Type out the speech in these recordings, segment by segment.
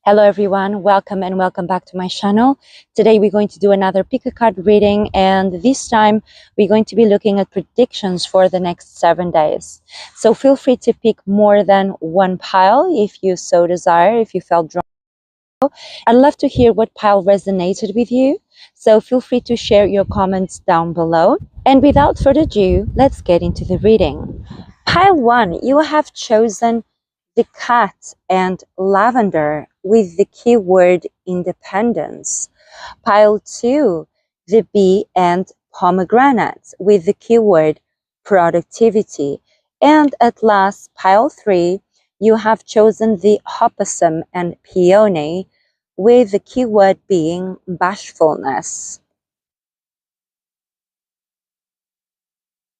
Hello everyone, welcome and welcome back to my channel. Today we're going to do another pick a card reading, and this time we're going to be looking at predictions for the next 7 days. So feel free to pick more than one pile if you so desire, if you felt drawn. I'd love to hear what pile resonated with you, so feel free to share your comments down below. And without further ado, let's get into the reading. Pile 1, you have chosen the cat and lavender with the keyword independence. Pile 2, the bee and pomegranate with the keyword productivity. And at last, pile 3, you have chosen the opossum and peony with the keyword being bashfulness.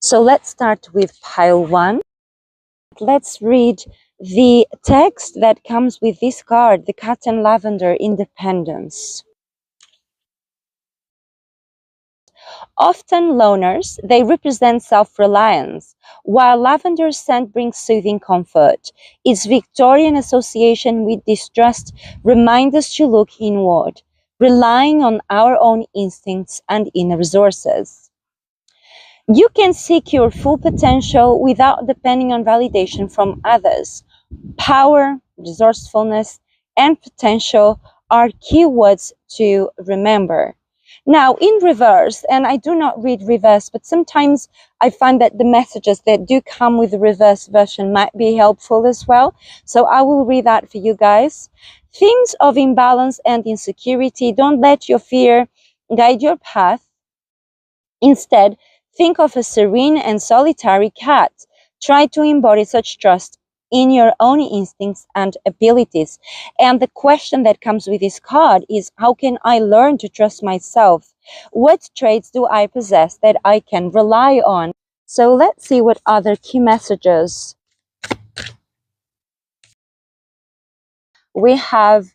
So let's start with pile 1. Let's read the text that comes with this card, the cat and lavender independence. Often loners, they represent self-reliance, while lavender's scent brings soothing comfort. Its Victorian association with distrust reminds us to look inward, relying on our own instincts and inner resources. You can seek your full potential without depending on validation from others. Power, resourcefulness, and potential are keywords to remember. Now, in reverse, and I do not read reverse, but sometimes I find that the messages that do come with the reverse version might be helpful as well. So I will read that for you guys. Themes of imbalance and insecurity. Don't let your fear guide your path. Instead, think of a serene and solitary cat. Try to embody such trust in your own instincts and abilities. And the question that comes with this card is, how can I learn to trust myself? What traits do I possess that I can rely on? So let's see what other key messages. We have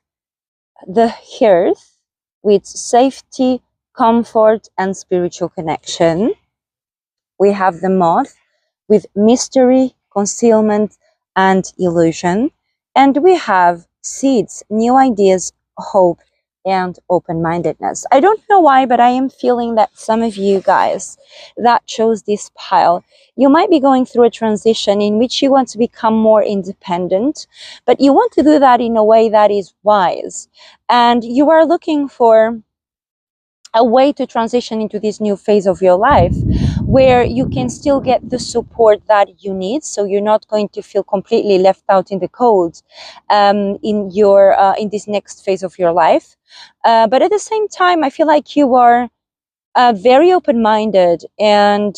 the hearth with safety, comfort, and spiritual connection. We have the moth with mystery, concealment, and illusion. And we have seeds, new ideas, hope, and open-mindedness. I don't know why, but I am feeling that some of you guys that chose this pile, you might be going through a transition in which you want to become more independent, but you want to do that in a way that is wise. And you are looking for a way to transition into this new phase of your life where you can still get the support that you need, so you're not going to feel completely left out in the cold in this next phase of your life. But at the same time, I feel like you are very open-minded, and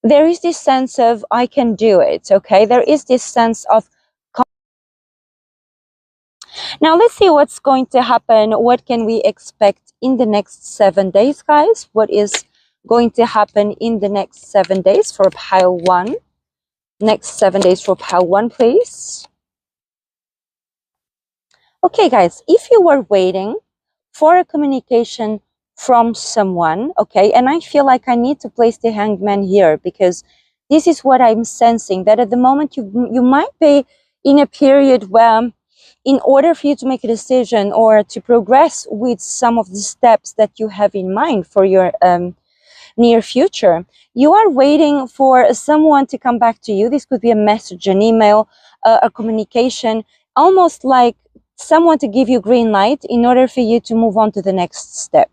there is this sense of I can do it. Okay, there is this sense of. Now let's see what's going to happen. What can we expect in the next 7 days, guys? What is going to happen in the next 7 days for pile 1? Next 7 days for pile 1, please. Okay, guys, if you were waiting for a communication from someone, okay, and I feel like I need to place the hangman here because this is what I'm sensing, that at the moment you might be in a period where, in order for you to make a decision or to progress with some of the steps that you have in mind for your near future, you are waiting for someone to come back to you. This could be a message, an email, a communication, almost like someone to give you green light in order for you to move on to the next step.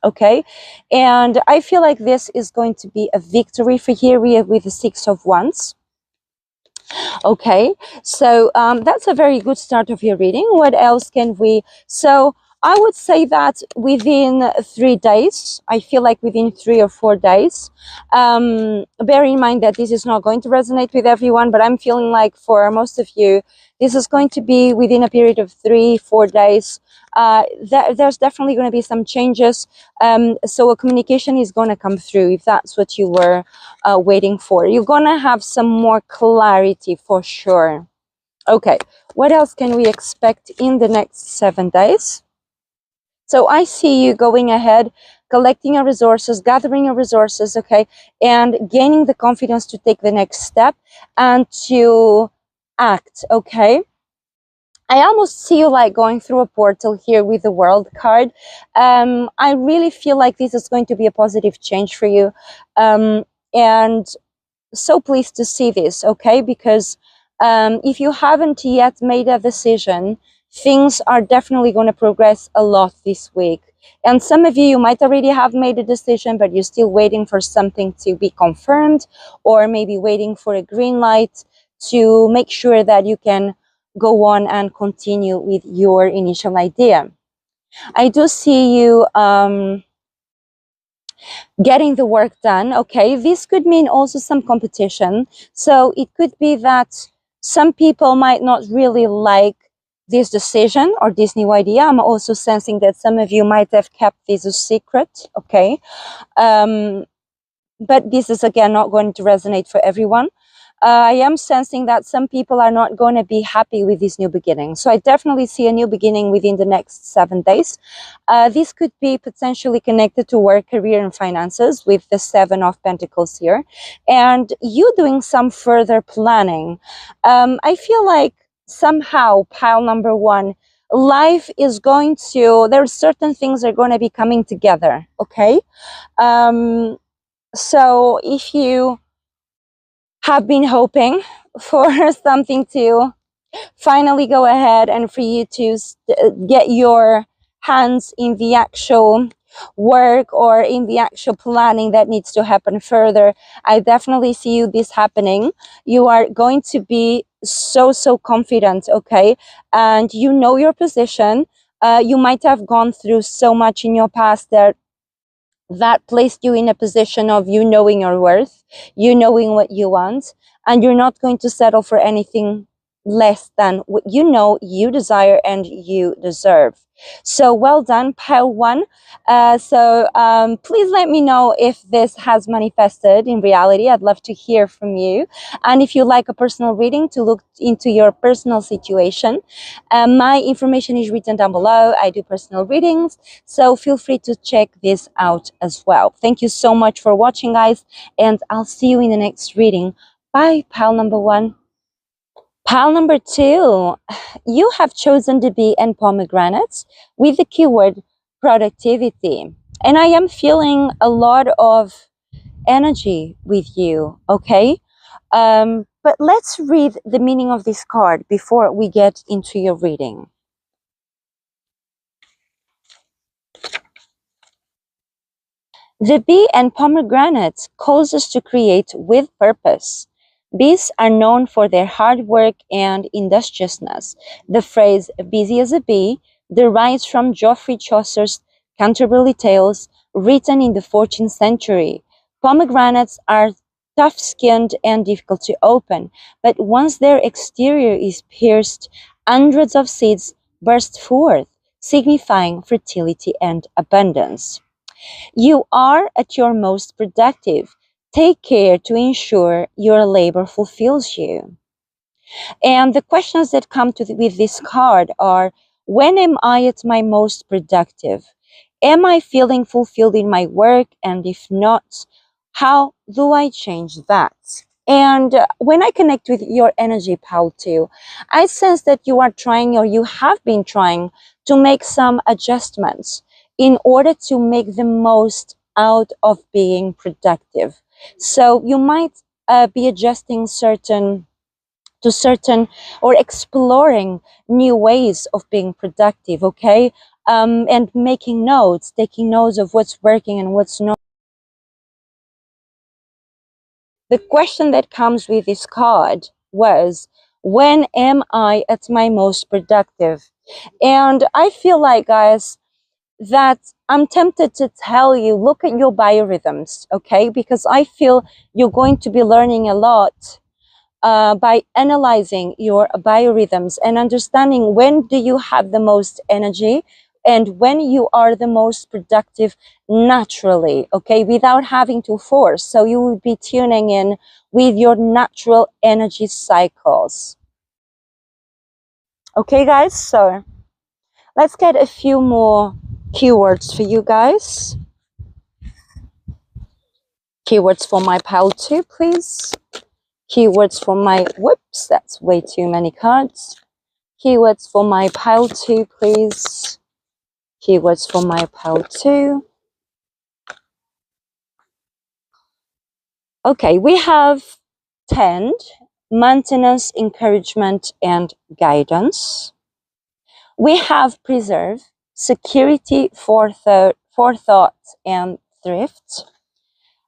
Okay, and I feel like this is going to be a victory for here with the 6 of Wands. Okay, so that's a very good start of your reading. What else can we? So I would say that within 3 days, I feel like within 3 or 4 days, bear in mind that this is not going to resonate with everyone, but I'm feeling like for most of you, this is going to be within a period of 3-4 days. There's definitely going to be some changes. So a communication is going to come through if that's what you were waiting for. You're going to have some more clarity for sure. Okay, what else can we expect in the next 7 days? So I see you going ahead, collecting your resources, gathering your resources, okay, and gaining the confidence to take the next step and to act, okay? I almost see you like going through a portal here with the World card. I really feel like this is going to be a positive change for you. And so pleased to see this, okay? Because if you haven't yet made a decision, things are definitely going to progress a lot this week. And some of you, you might already have made a decision, but you're still waiting for something to be confirmed, or maybe waiting for a green light to make sure that you can go on and continue with your initial idea. I do see you getting the work done. Okay, this could mean also some competition. So it could be that some people might not really like this decision or this new idea. I'm also sensing that some of you might have kept this a secret. Okay, but this is again not going to resonate for everyone. I am sensing that some people are not going to be happy with this new beginning. So I definitely see a new beginning within the next 7 days. This could be potentially connected to work, career, and finances with the 7 of Pentacles here. And you doing some further planning. I feel like somehow, pile number 1, life is going to, there are certain things that are going to be coming together, okay? So if you have been hoping for something to finally go ahead and for you to get your hands in the actual work or in the actual planning that needs to happen further, I definitely see you this happening. You are going to be so confident, okay? And you know your position. You might have gone through so much in your past that placed you in a position of you knowing your worth, you knowing what you want, and you're not going to settle for anything less than what you know you desire and you deserve. So well done, pile 1. Please let me know if this has manifested in reality. I'd love to hear from you. And if you like a personal reading to look into your personal situation, my information is written down below. I do personal readings, so feel free to check this out as well. Thank you so much for watching, guys, and I'll see you in the next reading. Bye, pile number 1. Pile number 2, you have chosen the bee and pomegranates with the keyword productivity. And I am feeling a lot of energy with you, okay? But let's read the meaning of this card before we get into your reading. The bee and pomegranate calls us to create with purpose. Bees are known for their hard work and industriousness. The phrase busy as a bee derives from Geoffrey Chaucer's Canterbury Tales, written in the 14th century. Pomegranates are tough-skinned and difficult to open, but once their exterior is pierced, hundreds of seeds burst forth, signifying fertility and abundance. You are at your most productive. Take care to ensure your labor fulfills you. And the questions that come with this card are, when am I at my most productive? Am I feeling fulfilled in my work? And if not, how do I change that? And when I connect with your energy, pal, too, I sense that you are trying, or you have been trying, to make some adjustments in order to make the most out of being productive. So you might be adjusting certain or exploring new ways of being productive, okay? And making notes, taking notes of what's working and what's not. The question that comes with this card was, when am I at my most productive? And I feel like, guys, that I'm tempted to tell you, look at your biorhythms, okay? Because I feel you're going to be learning a lot by analyzing your biorhythms and understanding when do you have the most energy and when you are the most productive naturally, okay, without having to force. So you will be tuning in with your natural energy cycles. Okay, guys, so let's get a few more keywords for you guys. Keywords for my pile 2, please. Keywords for my, whoops, that's way too many cards. Keywords for my pile 2, please. Keywords for my pile 2. Okay, we have tend, maintenance, encouragement, and guidance. We have preserve, security, forethought, and thrift.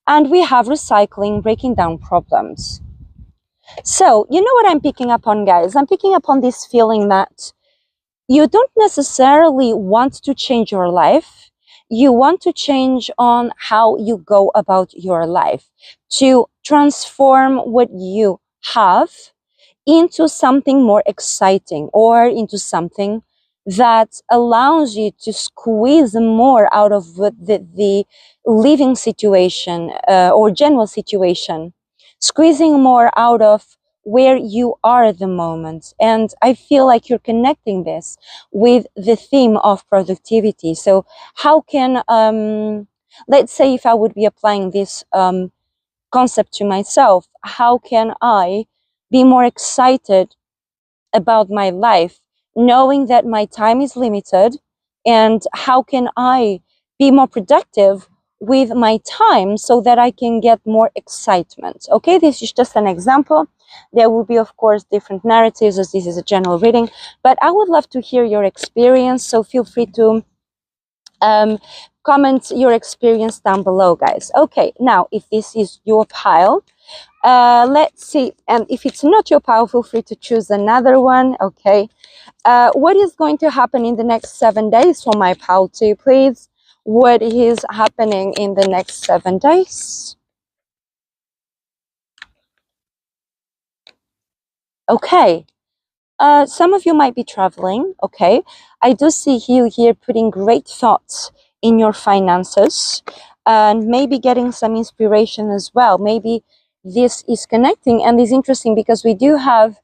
And we have recycling, breaking down problems. So, you know what I'm picking up on, guys? I'm picking up on this feeling that you don't necessarily want to change your life. You want to change on how you go about your life, to transform what you have into something more exciting, or into something that allows you to squeeze more out of the living situation, or general situation, squeezing more out of where you are at the moment. And I feel like you're connecting this with the theme of productivity. So how can, let's say if I would be applying this concept to myself, how can I be more excited about my life, knowing that my time is limited? And how can I be more productive with my time so that I can get more excitement? Okay, this is just an example. There will be, of course, different narratives, as this is a general reading, but I would love to hear your experience, so feel free to comment your experience down below, guys. Okay, now if this is your pile, let's see, and if it's not your pile, feel free to choose another one. Okay, what is going to happen in the next 7 days for my pile 2, please? What is happening in the next 7 days? Okay, some of you might be traveling. Okay, I do see you here putting great thoughts in your finances, and maybe getting some inspiration as well. Maybe this is connecting and is interesting because we do have,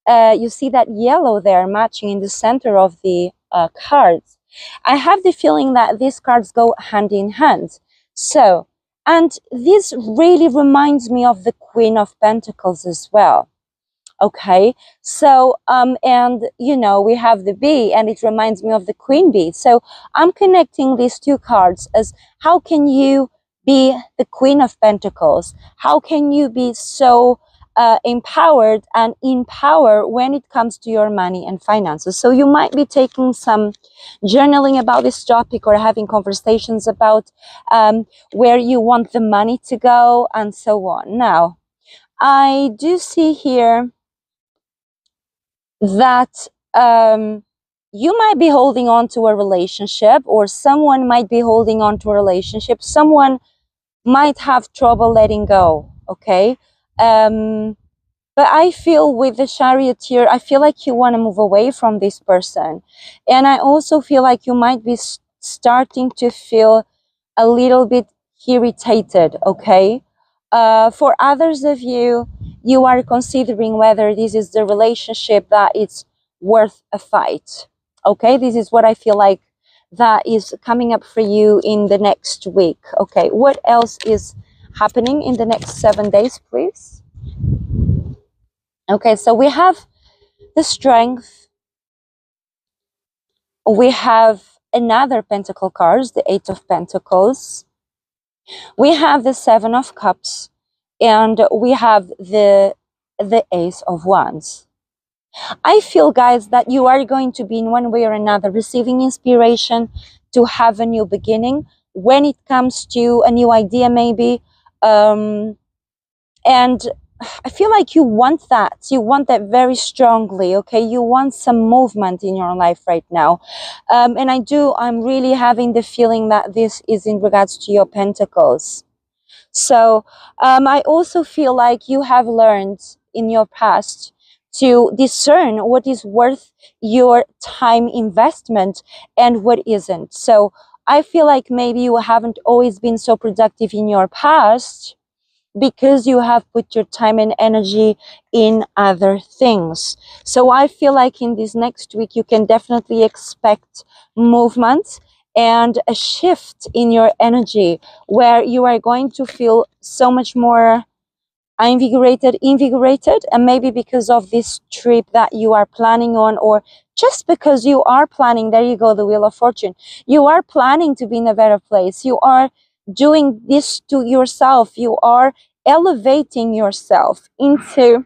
you see that yellow there matching in the center of the cards. I have the feeling that these cards go hand in hand. So, and this really reminds me of the Queen of Pentacles as well. Okay, so and you know, we have the bee, and it reminds me of the queen bee. So I'm connecting these two cards as, how can you be the Queen of Pentacles? How can you be so empowered and in power when it comes to your money and finances? So you might be taking some journaling about this topic, or having conversations about where you want the money to go and so on. Now, I do see here that you might be holding on to a relationship, or someone might be holding on to a relationship. Someone might have trouble letting go. Okay, but I feel with the Chariot here, I feel like you want to move away from this person, and I also feel like you might be starting to feel a little bit irritated. Okay, for others of you, you are considering whether this is the relationship that it's worth a fight. Okay, this is what I feel like that is coming up for you in the next week. Okay, what else is happening in the next 7 days, please? Okay, so we have the Strength. We have another Pentacle cards, the Eight of Pentacles. We have the Seven of Cups, and we have the Ace of Wands. I feel, guys, that you are going to be in one way or another receiving inspiration to have a new beginning when it comes to a new idea, maybe. And I feel like you want that. You want that very strongly, okay? You want some movement in your life right now. And I'm really having the feeling that this is in regards to your Pentacles. So I also feel like you have learned in your past to discern what is worth your time investment and what isn't. So I feel like maybe you haven't always been so productive in your past because you have put your time and energy in other things. So I feel like in this next week, you can definitely expect movement and a shift in your energy, where you are going to feel so much more invigorated, and maybe because of this trip that you are planning on, or just because you are planning, there you go, the Wheel of Fortune, you are planning to be in a better place, you are doing this to yourself, you are elevating yourself into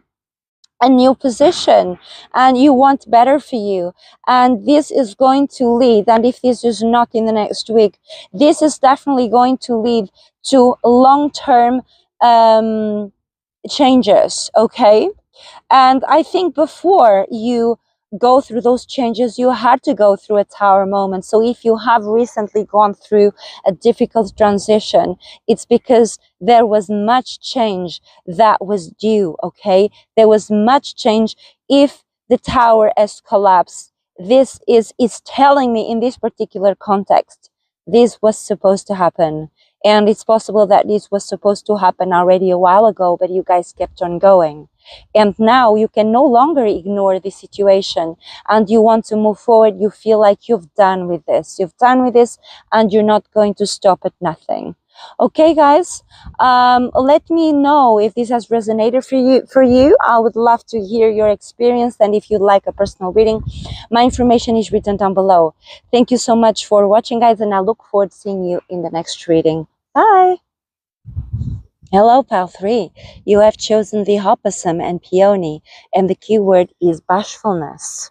a new position, and you want better for you, and this is going to lead, and if this is not in the next week, this is definitely going to lead to long-term changes, okay? And I think before you go through those changes, you had to go through a tower moment. So if you have recently gone through a difficult transition, it's because there was much change that was due, okay? There was much change. If the tower has collapsed, this is telling me in this particular context, this was supposed to happen. And it's possible that this was supposed to happen already a while ago, but you guys kept on going. And now you can no longer ignore the situation, and you want to move forward. You feel like you've done with this. You've done with this, and you're not going to stop at nothing. Okay, guys, let me know if this has resonated for you. I would love to hear your experience, and if you'd like a personal reading, my information is written down below. Thank you so much for watching, guys, and I look forward to seeing you in the next reading. Bye. Hello, Pile 3. You have chosen the opossum and peony, and the keyword is bashfulness.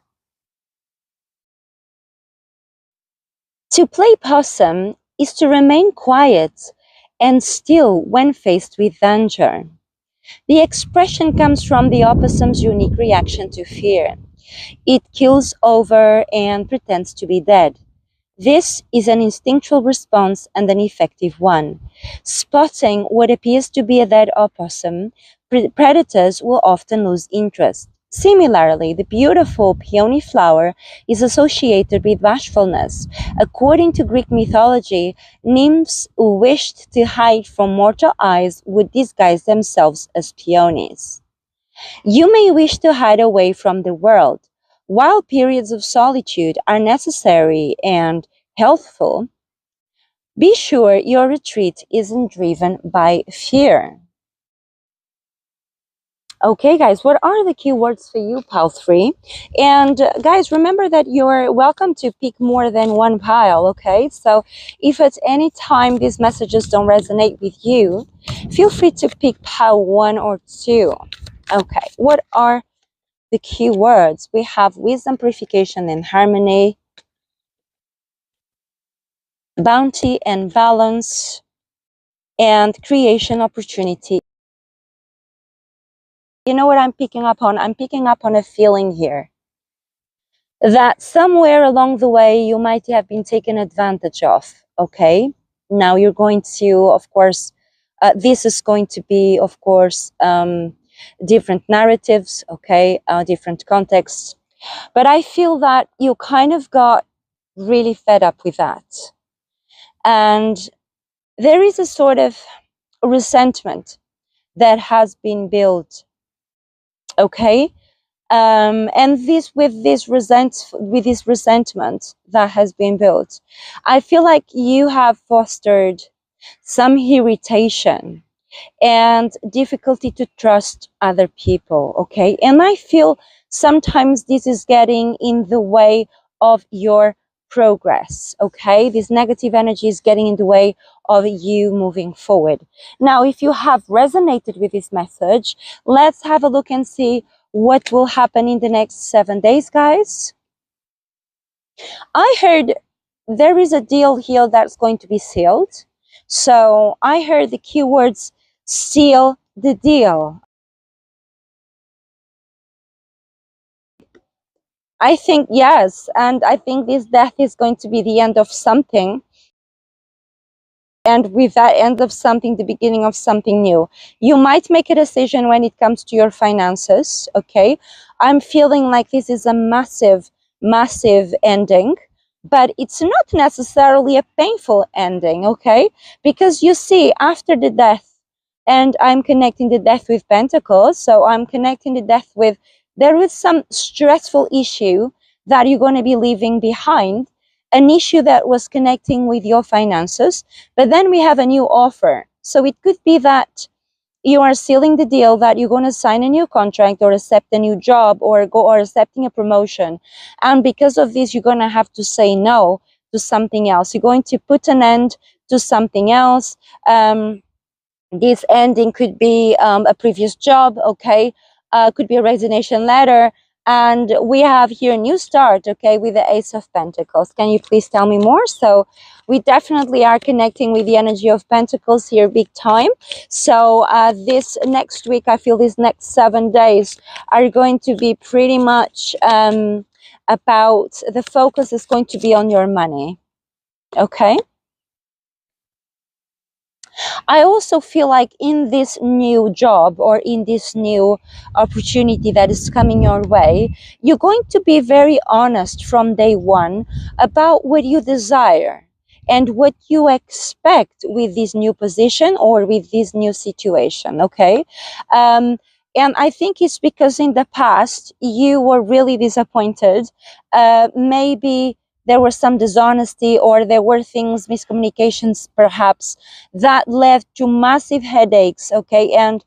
To play possum is to remain quiet and still when faced with danger. The expression comes from the opossum's unique reaction to fear. It kills over and pretends to be dead. This is an instinctual response and an effective one. Spotting what appears to be a dead opossum, predators will often lose interest. Similarly, the beautiful peony flower is associated with bashfulness. According to Greek mythology, nymphs who wished to hide from mortal eyes would disguise themselves as peonies. You may wish to hide away from the world. While periods of solitude are necessary and healthful, be sure your retreat isn't driven by fear. Okay, guys, what are the keywords for you, Pile 3? And guys, remember that you're welcome to pick more than one pile, okay? So if at any time these messages don't resonate with you, feel free to pick pile 1 or 2. Okay, what are the keywords? We have wisdom, purification, and harmony, bounty and balance, and creation, opportunity. You know what I'm picking up on? I'm picking up on a feeling here that somewhere along the way you might have been taken advantage of, okay? Now you're going to, of course, this is going to be, of course, different narratives, okay, different contexts. But I feel that you kind of got really fed up with that. And there is a sort of resentment that has been built, okay? And with this resentment that has been built, I feel like you have fostered some irritation and difficulty to trust other people, okay? And I feel sometimes this is getting in the way of your progress, okay? This negative energy is getting in the way of you moving forward. Now, if you have resonated with this message, let's have a look and see what will happen in the next 7 days, guys. I heard there is a deal here that's going to be sealed. So I heard the keywords seal the deal. I think yes, and I think this death is going to be the end of something. And with that end of something, the beginning of something new. You might make a decision when it comes to your finances, okay? I'm feeling like this is a massive, massive ending, but it's not necessarily a painful ending, okay? Because you see, after the death, and I'm connecting the death with Pentacles, so I'm connecting the death with, there is some stressful issue that you're going to be leaving behind, an issue that was connecting with your finances, but then we have a new offer. So it could be that you are sealing the deal that you're going to sign a new contract or accept a new job or accepting a promotion. And because of this, you're going to have to say no to something else. You're going to put an end to something else. This ending could be a previous job, okay? Could be a resignation letter. And we have here a new start, okay, with the Ace of Pentacles. Can you please tell me more? So we definitely are connecting with the energy of Pentacles here big time. So this next week, I feel these next 7 days are going to be pretty much about, the focus is going to be on your money, okay? I also feel like in this new job or in this new opportunity that is coming your way, you're going to be very honest from day one about what you desire and what you expect with this new position or with this new situation, okay? And I think it's because in the past you were really disappointed. Maybe there was some dishonesty or there were things, miscommunications perhaps, that led to massive headaches, okay, and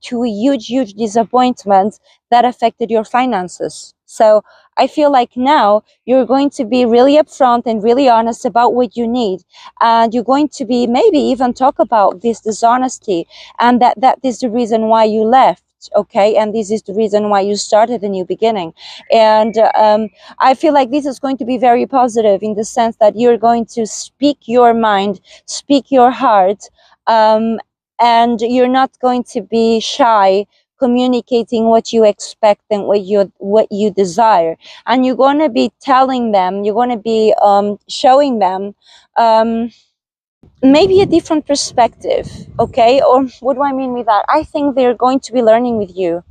to huge disappointments that affected your finances. So I feel like now you're going to be really upfront and really honest about what you need, and you're going to be maybe even talk about this dishonesty and that is the reason why you left, okay, and this is the reason why you started a new beginning. And I feel like this is going to be very positive in the sense that you're going to speak your mind, speak your heart, and you're not going to be shy communicating what you expect and what you desire, and you're going to be telling them, you're going to be showing them maybe a different perspective, okay? Or what do I mean with that? I think they're going to be learning with you,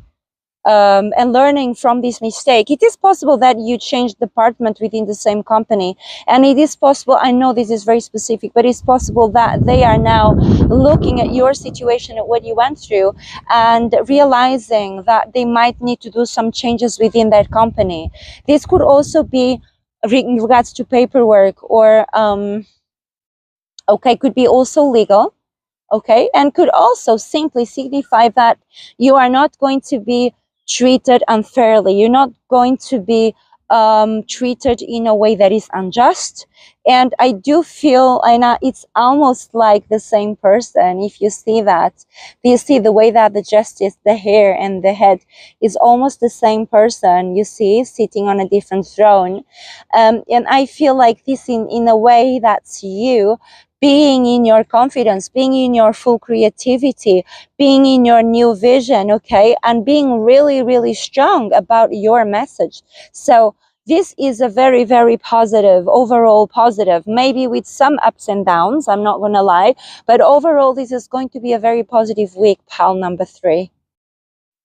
and learning from this mistake. It is possible that you change department within the same company, and it is possible, I know this is very specific, but it's possible that they are now looking at your situation, at what you went through, and realizing that they might need to do some changes within that company. This could also be in regards to paperwork, or okay, could be also legal, okay, and could also simply signify that you are not going to be treated unfairly. You're not going to be treated in a way that is unjust. And I do feel, and it's almost like the same person. If you see that, you see the way that the justice, the hair and the head is almost the same person, you see, sitting on a different throne. And I feel like this in a way that's you being in your confidence, being in your full creativity, being in your new vision, okay, and being really strong about your message. So this is a very positive, overall positive, maybe with some ups and downs, I'm not gonna lie, but overall this is going to be a very positive week, pile number 3.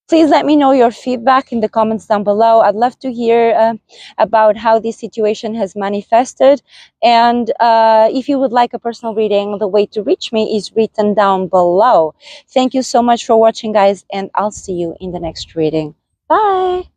Please let me know your feedback in the comments down below. I'd love to hear about how this situation has manifested. And if you would like a personal reading, the way to reach me is written down below. Thank you so much for watching, guys, and I'll see you in the next reading. Bye!